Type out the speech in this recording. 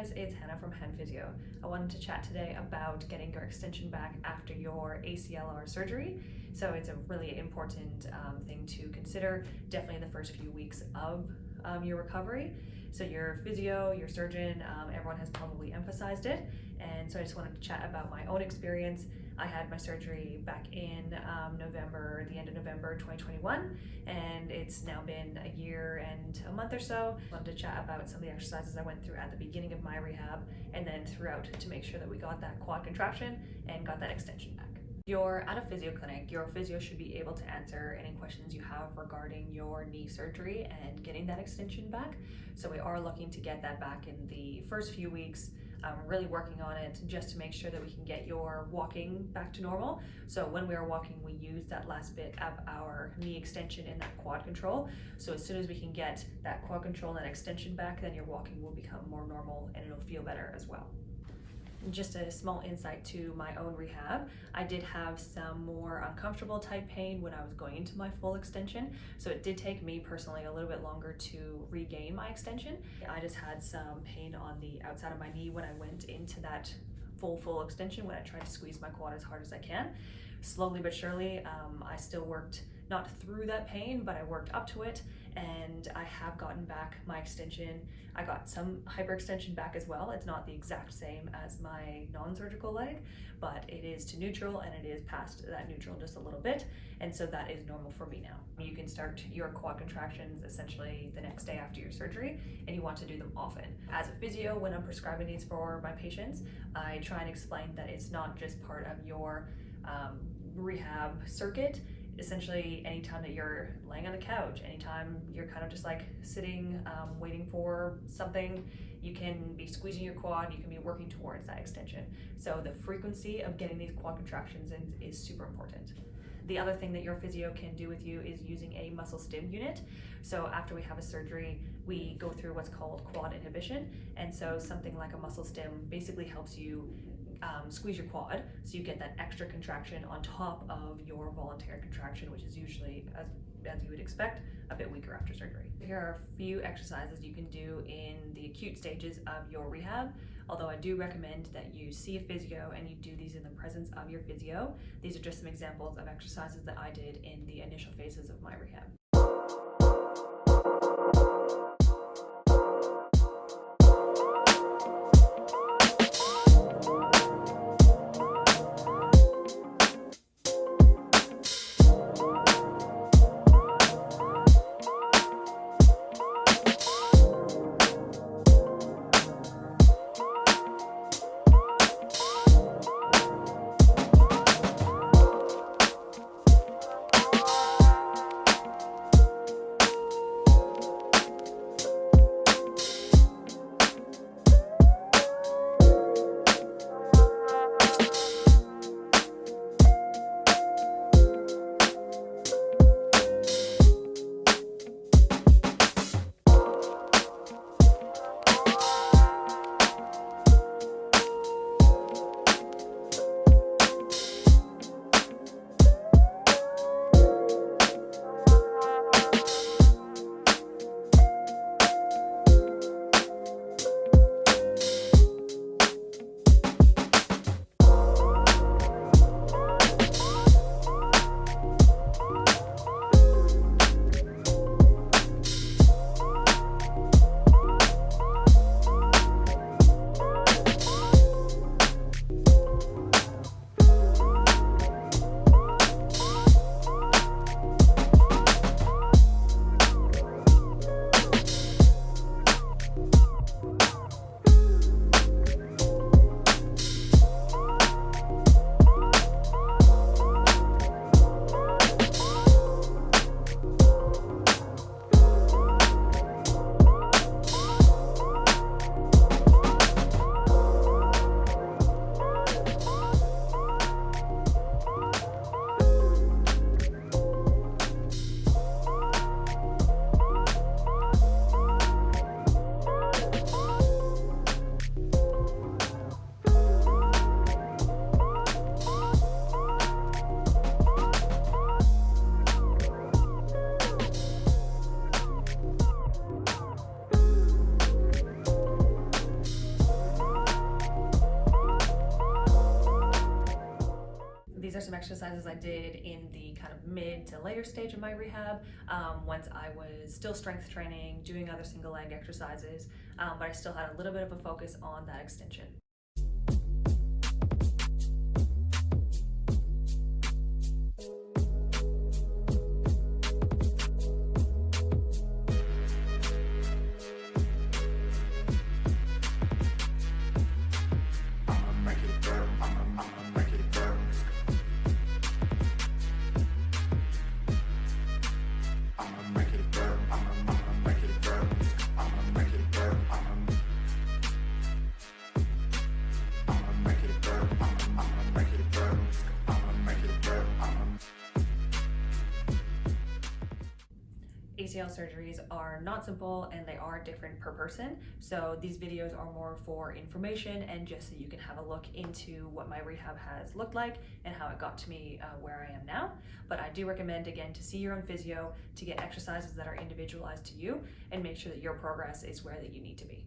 guys, it's Hannah from Hand Physio. I wanted to chat today about getting your extension back after your ACLR surgery. So it's a really important thing to consider, definitely in the first few weeks of your recovery. So your physio, your surgeon, everyone has probably emphasized it. And so I just wanted to chat about my own experience. I had my surgery back in the end of November 2021, and it's now been a year and a month or so. I wanted to chat about some of the exercises I went through at the beginning of my rehab and then throughout to make sure that we got that quad contraction and got that extension back. If you're at a physio clinic, your physio should be able to answer any questions you have regarding your knee surgery and getting that extension back. So we are looking to get that back in the first few weeks. Really working on it just to make sure that we can get your walking back to normal. So when we are walking, we use that last bit of our knee extension in that quad control. So as soon as we can get that quad control and that extension back, then your walking will become more normal and it'll feel better as well. Just a small insight to my own rehab, I did have some more uncomfortable type pain when I was going into my full extension. So it did take me personally a little bit longer to regain my extension. I just had some pain on the outside of my knee when I went into that full extension, when I tried to squeeze my quad as hard as I can. Slowly but surely, I still worked not through that pain, but I worked up to it, and I have gotten back my extension. I got some hyperextension back as well. It's not the exact same as my non-surgical leg, but it is to neutral, and it is past that neutral just a little bit, and so that is normal for me now. You can start your quad contractions essentially the next day after your surgery, and you want to do them often. As a physio, when I'm prescribing these for my patients, I try and explain that it's not just part of your rehab circuit. Essentially, anytime that you're laying on the couch, anytime you're kind of just like sitting, waiting for something, you can be squeezing your quad, you can be working towards that extension. So the frequency of getting these quad contractions in is super important. The other thing that your physio can do with you is using a muscle stim unit. So after we have a surgery, we go through what's called quad inhibition. And so something like a muscle stim basically helps you squeeze your quad, so you get that extra contraction on top of your voluntary contraction, which is usually, as you would expect, a bit weaker after surgery. Here are a few exercises you can do in the acute stages of your rehab, although I do recommend that you see a physio and you do these in the presence of your physio. These are just some examples of exercises that I did in the initial phases of my rehab. exercises I did in the kind of mid to later stage of my rehab, once I was still strength training, doing other single leg exercises, but I still had a little bit of a focus on that extension. ACL surgeries are not simple and they are different per person. So these videos are more for information and just so you can have a look into what my rehab has looked like and how it got to me where I am now. But I do recommend, again, to see your own physio, to get exercises that are individualized to you and make sure that your progress is where that you need to be.